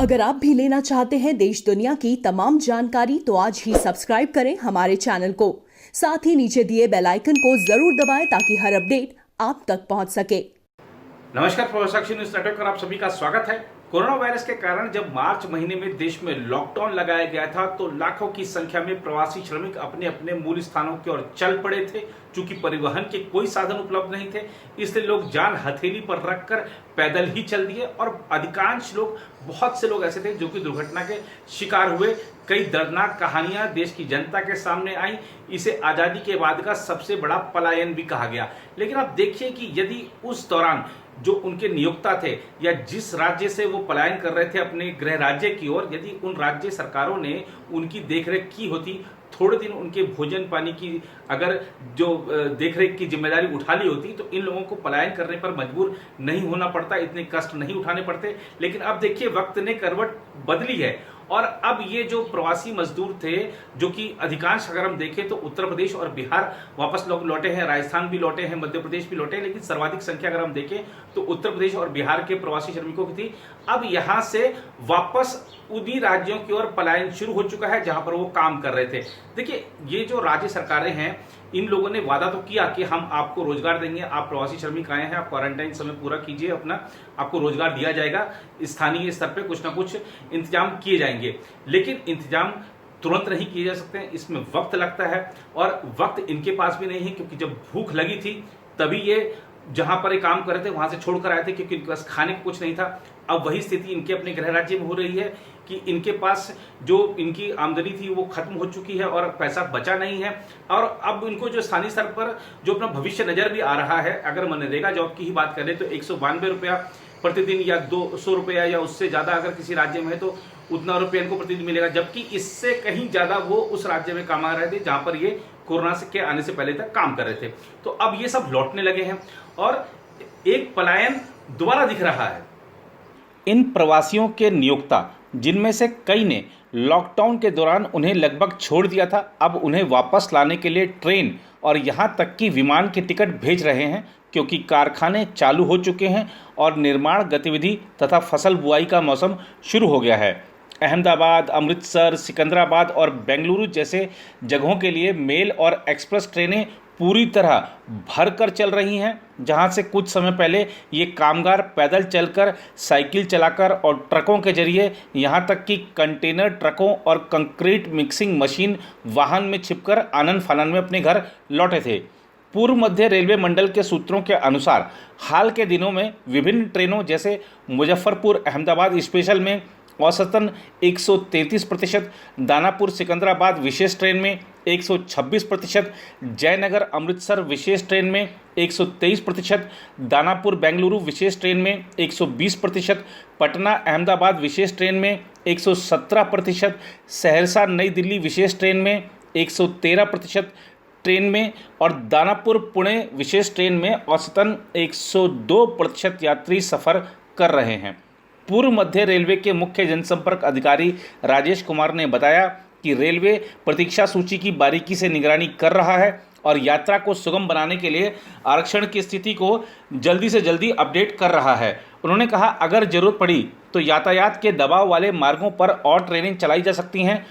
अगर आप भी लेना चाहते हैं देश दुनिया की तमाम जानकारी तो आज ही सब्सक्राइब करें हमारे चैनल को। साथ ही नीचे दिए बेल आइकन को जरूर दबाएं ताकि हर अपडेट आप तक पहुंच सके। नमस्कार, प्रवासी न्यूज नेटवर्क पर आप सभी का स्वागत है। कोरोना वायरस के कारण जब मार्च महीने में देश में लॉकडाउन लगाया गया था तो लाखों की संख्या में प्रवासी श्रमिक अपने अपने मूल स्थानों की ओर चल पड़े थे। चूंकि परिवहन के कोई साधन उपलब्ध नहीं थे, इसलिए लोग जान हथेली पर रखकर पैदल ही चल दिए और अधिकांश लोग, बहुत से लोग ऐसे थे जो कि दुर्घटना के शिकार हुए। कई दर्दनाक कहानियां देश की जनता के सामने आई। इसे आजादी के बाद का सबसे बड़ा पलायन भी कहा गया। लेकिन आप देखिए कि यदि उस दौरान जो उनके नियोक्ता थे या जिस राज्य से वो पलायन कर रहे थे अपने गृह राज्य की ओर, यदि उन राज्य सरकारों ने उनकी देखरेख की होती, थोड़े दिन उनके भोजन पानी की अगर जो देखरेख की जिम्मेदारी उठा ली होती, तो इन लोगों को पलायन करने पर मजबूर नहीं होना पड़ता, इतने कष्ट नहीं उठाने पड़ते। लेकिन अब देखिए वक्त ने करवट बदली है और अब ये जो प्रवासी मजदूर थे, जो कि अधिकांश अगर हम देखें तो उत्तर प्रदेश और बिहार वापस लोग लौटे हैं, राजस्थान भी लौटे हैं, मध्य प्रदेश भी लौटे हैं, लेकिन सर्वाधिक संख्या अगर हम देखें तो उत्तर प्रदेश और बिहार के प्रवासी श्रमिकों की थी। अब यहां से वापस उन्हीं राज्यों की ओर पलायन शुरू हो चुका है जहां पर वो काम कर रहे थे। देखिए, ये जो राज्य सरकारें हैं, इन लोगों ने वादा तो किया कि हम आपको रोजगार देंगे, आप प्रवासी श्रमिक आए हैं, आप क्वारंटाइन समय पूरा कीजिए अपना, आपको रोजगार दिया जाएगा, स्थानीय स्तर पे कुछ ना कुछ इंतजाम किए जाएंगे। लेकिन इंतजाम तुरंत नहीं किए जा सकते हैं, इसमें वक्त लगता है और वक्त इनके पास भी नहीं है, क्योंकि जब भूख लगी थी तभी ये जहां पर ये काम कर रहे थे वहां से छोड़कर आए थे, क्योंकि इनके पास खाने को कुछ नहीं था। अब वही स्थिति इनके अपने गृह राज्य में हो रही है कि इनके पास जो इनकी आमदनी थी वो खत्म हो चुकी है और पैसा बचा नहीं है। और अब इनको जो स्थानीय स्तर पर जो अपना भविष्य नजर भी आ रहा है, अगर मनरेगा जॉब की ही बात करें तो 192 रुपया प्रतिदिन या 200 रुपया या उससे ज्यादा अगर किसी राज्य में है तो उतना रुपया इनको प्रतिदिन मिलेगा, जबकि इससे कहीं ज्यादा वो उस राज्य में कमा रहे थे जहां पर ये कोरोना के आने से पहले तक काम कर रहे थे। तो अब ये सब लौटने लगे हैं और एक पलायन दोबारा दिख रहा है। इन प्रवासियों के नियोक्ता, जिनमें से कई ने लॉकडाउन के दौरान उन्हें लगभग छोड़ दिया था, अब उन्हें वापस लाने के लिए ट्रेन और यहाँ तक कि विमान के टिकट भेज रहे हैं, क्योंकि कारखाने चालू हो चुके हैं और निर्माण गतिविधि तथा फसल बुआई का मौसम शुरू हो गया है। अहमदाबाद, अमृतसर, सिकंदराबाद और बेंगलुरु जैसे जगहों के लिए मेल और एक्सप्रेस ट्रेनें पूरी तरह भरकर चल रही हैं, जहां से कुछ समय पहले ये कामगार पैदल चलकर, साइकिल चलाकर और ट्रकों के जरिए, यहां तक कि कंटेनर ट्रकों और कंक्रीट मिक्सिंग मशीन वाहन में छिपकर आनन फानन में अपने घर लौटे थे। पूर्व मध्य रेलवे मंडल के सूत्रों के अनुसार हाल के दिनों में विभिन्न ट्रेनों जैसे मुजफ्फरपुर अहमदाबाद स्पेशल में औसतन 133%, दानापुर सिकंदराबाद विशेष ट्रेन में 126%, जयनगर अमृतसर विशेष ट्रेन में 123%, दानापुर बेंगलुरु विशेष ट्रेन में 120%, पटना अहमदाबाद विशेष ट्रेन में 117%, सहरसा नई दिल्ली विशेष ट्रेन में 113% ट्रेन में और दानापुर पुणे विशेष ट्रेन में औसतन 102% यात्री सफ़र कर रहे हैं। पूर्व मध्य रेलवे के मुख्य जनसंपर्क अधिकारी राजेश कुमार ने बताया कि रेलवे प्रतीक्षा सूची की बारीकी से निगरानी कर रहा है और यात्रा को सुगम बनाने के लिए आरक्षण की स्थिति को जल्दी से जल्दी अपडेट कर रहा है। उन्होंने कहा, अगर जरूरत पड़ी तो यातायात के दबाव वाले मार्गों पर और ट्रेनें चलाई जा सकती हैं।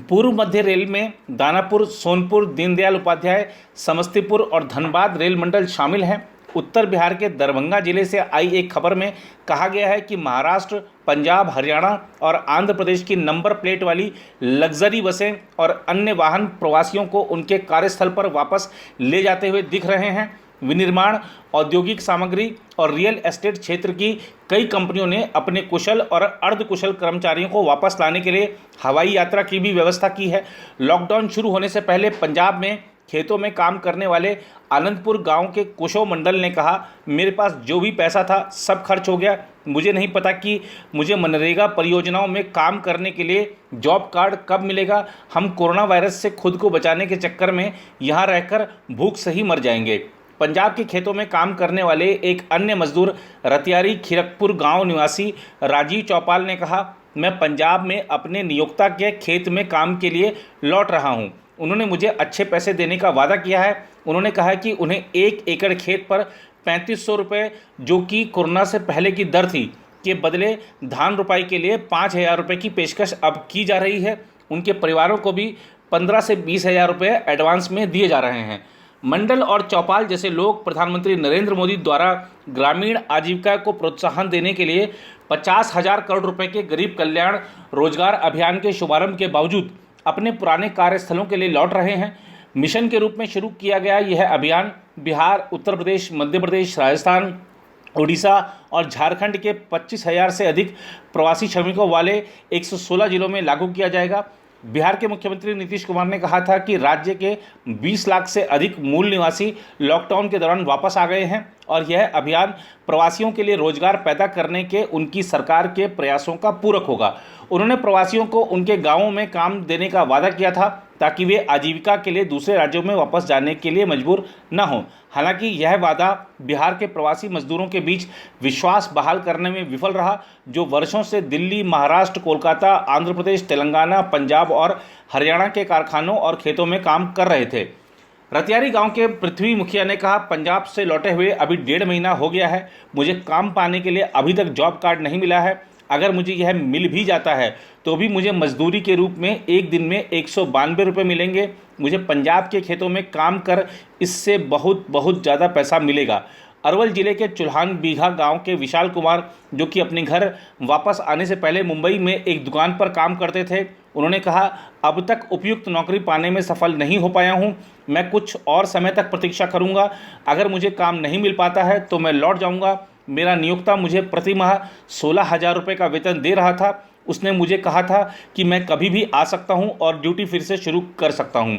पूर्व मध्य रेल में दानापुर, सोनपुर, दीनदयाल उपाध्याय, समस्तीपुर और धनबाद रेल मंडल शामिल हैं। उत्तर बिहार के दरभंगा जिले से आई एक खबर में कहा गया है कि महाराष्ट्र, पंजाब, हरियाणा और आंध्र प्रदेश की नंबर प्लेट वाली लग्जरी बसें और अन्य वाहन प्रवासियों को उनके कार्यस्थल पर वापस ले जाते हुए दिख रहे हैं। विनिर्माण, औद्योगिक सामग्री और रियल एस्टेट क्षेत्र की कई कंपनियों ने अपने कुशल और अर्धकुशल कर्मचारियों को वापस लाने के लिए हवाई यात्रा की भी व्यवस्था की है। लॉकडाउन शुरू होने से पहले पंजाब में खेतों में काम करने वाले आनंदपुर गांव के कुशो मंडल ने कहा, मेरे पास जो भी पैसा था सब खर्च हो गया। मुझे नहीं पता कि मुझे मनरेगा परियोजनाओं में काम करने के लिए जॉब कार्ड कब मिलेगा। हम कोरोना वायरस से खुद को बचाने के चक्कर में यहाँ रहकर भूख से ही मर जाएंगे। पंजाब के खेतों में काम करने वाले एक अन्य मजदूर रतियारी खीरकपुर गांव निवासी राजीव चौपाल ने कहा, मैं पंजाब में अपने नियोक्ता के खेत में काम के लिए लौट रहा हूं। उन्होंने मुझे अच्छे पैसे देने का वादा किया है। उन्होंने कहा कि उन्हें 1 एकड़ खेत पर 3500 रुपये, जो कि कोरोना से पहले की दर थी, के बदले धान रोपाई के लिए 5,000 रुपये की पेशकश अब की जा रही है। उनके परिवारों को भी 15 से 20,000 रुपये एडवांस में दिए जा रहे हैं। मंडल और चौपाल जैसे लोग प्रधानमंत्री नरेंद्र मोदी द्वारा ग्रामीण आजीविका को प्रोत्साहन देने के लिए 50,000 करोड़ रुपए के गरीब कल्याण रोजगार अभियान के शुभारंभ के बावजूद अपने पुराने कार्यस्थलों के लिए लौट रहे हैं। मिशन के रूप में शुरू किया गया यह अभियान बिहार, उत्तर प्रदेश, मध्य प्रदेश, राजस्थान, उड़ीसा और झारखंड के 25,000 से अधिक प्रवासी श्रमिकों वाले 116 जिलों में लागू किया जाएगा। बिहार के मुख्यमंत्री नीतीश कुमार ने कहा था कि राज्य के 20 लाख से अधिक मूल निवासी लॉकडाउन के दौरान वापस आ गए हैं और यह अभियान प्रवासियों के लिए रोजगार पैदा करने के उनकी सरकार के प्रयासों का पूरक होगा। उन्होंने प्रवासियों को उनके गांवों में काम देने का वादा किया था ताकि वे आजीविका के लिए दूसरे राज्यों में वापस जाने के लिए मजबूर न हों। हालांकि यह वादा बिहार के प्रवासी मजदूरों के बीच विश्वास बहाल करने में विफल रहा, जो वर्षों से दिल्ली, महाराष्ट्र, कोलकाता, आंध्र प्रदेश, तेलंगाना, पंजाब और हरियाणा के कारखानों और खेतों में काम कर रहे थे। रतियारी गांव के पृथ्वी मुखिया ने कहा, पंजाब से लौटे हुए अभी 1.5 महीना हो गया है। मुझे काम पाने के लिए अभी तक जॉब कार्ड नहीं मिला है। अगर मुझे यह मिल भी जाता है तो भी मुझे मजदूरी के रूप में एक दिन में 192 रुपये मिलेंगे। मुझे पंजाब के खेतों में काम कर इससे बहुत ज़्यादा पैसा मिलेगा। अरवल जिले के चुल्हान बीघा गांव के विशाल कुमार, जो कि अपने घर वापस आने से पहले मुंबई में एक दुकान पर काम करते थे, उन्होंने कहा, अब तक उपयुक्त नौकरी पाने में सफल नहीं हो पाया हूं। मैं कुछ और समय तक प्रतीक्षा करूंगा। अगर मुझे काम नहीं मिल पाता है तो मैं लौट जाऊंगा। मेरा नियोक्ता मुझे प्रति माह 16,000 रुपये का वेतन दे रहा था। उसने मुझे कहा था कि मैं कभी भी आ सकता हूं और ड्यूटी फिर से शुरू कर सकता हूं।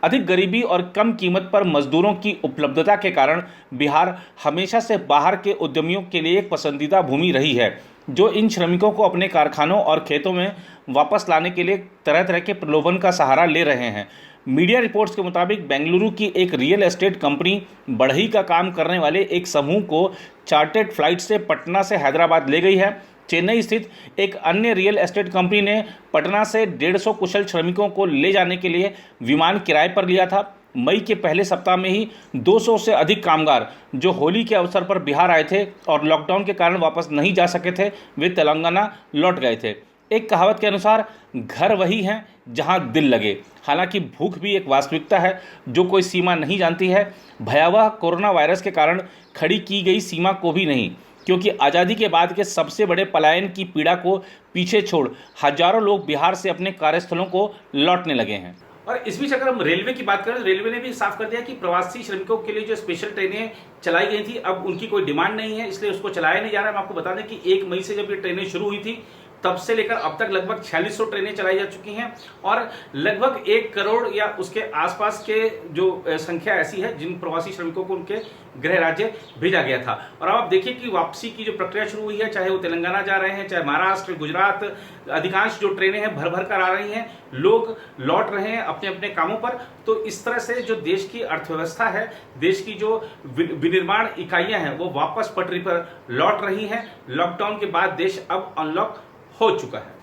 अधिक गरीबी और कम कीमत पर मजदूरों की उपलब्धता के कारण बिहार हमेशा से बाहर के उद्यमियों के लिए एक पसंदीदा भूमि रही है, जो इन श्रमिकों को अपने कारखानों और खेतों में वापस लाने के लिए तरह तरह के प्रलोभन का सहारा ले रहे हैं। मीडिया रिपोर्ट्स के मुताबिक बेंगलुरु की एक रियल एस्टेट कंपनी बढ़ई का काम करने वाले एक समूह को चार्टर्ड फ्लाइट से पटना से हैदराबाद ले गई है। चेन्नई स्थित एक अन्य रियल एस्टेट कंपनी ने पटना से 150 कुशल श्रमिकों को ले जाने के लिए विमान किराए पर लिया था। मई के पहले सप्ताह में ही 200 से अधिक कामगार जो होली के अवसर पर बिहार आए थे और लॉकडाउन के कारण वापस नहीं जा सके थे, वे तेलंगाना लौट गए थे। एक कहावत के अनुसार, घर वही है जहां दिल लगे। हालांकि भूख भी एक वास्तविकता है जो कोई सीमा नहीं जानती है। भयावह कोरोना वायरस के कारण खड़ी की गई सीमा को भी नहीं, क्योंकि आज़ादी के बाद के सबसे बड़े पलायन की पीड़ा को पीछे छोड़ हजारों लोग बिहार से अपने कार्यस्थलों को लौटने लगे हैं। और इस बीच अगर हम रेलवे की बात करें, रेलवे ने भी साफ कर दिया कि प्रवासी श्रमिकों के लिए जो स्पेशल ट्रेनें चलाई गई थी, अब उनकी कोई डिमांड नहीं है, इसलिए उसको चलाया नहीं जा रहा है। हम आपको बता दें कि 1 मई से जब ये ट्रेनें शुरू हुई थी, तब से लेकर अब तक लगभग 4600 ट्रेनें चलाई जा चुकी हैं और लगभग 1 करोड़ या उसके आसपास के जो संख्या ऐसी है जिन प्रवासी श्रमिकों को उनके गृह राज्य भेजा गया था। और अब आप देखिए कि वापसी की जो प्रक्रिया शुरू हुई है, चाहे वो तेलंगाना जा रहे हैं, चाहे महाराष्ट्र, गुजरात, अधिकांश जो ट्रेनें हैं भर भर कर आ रही हैं, लोग लौट रहे हैं अपने अपने कामों पर। तो इस तरह से जो देश की अर्थव्यवस्था है, देश की जो विनिर्माण इकाइयां हैं, वो वापस पटरी पर लौट रही हैं। लॉकडाउन के बाद देश अब अनलॉक हो चुका है।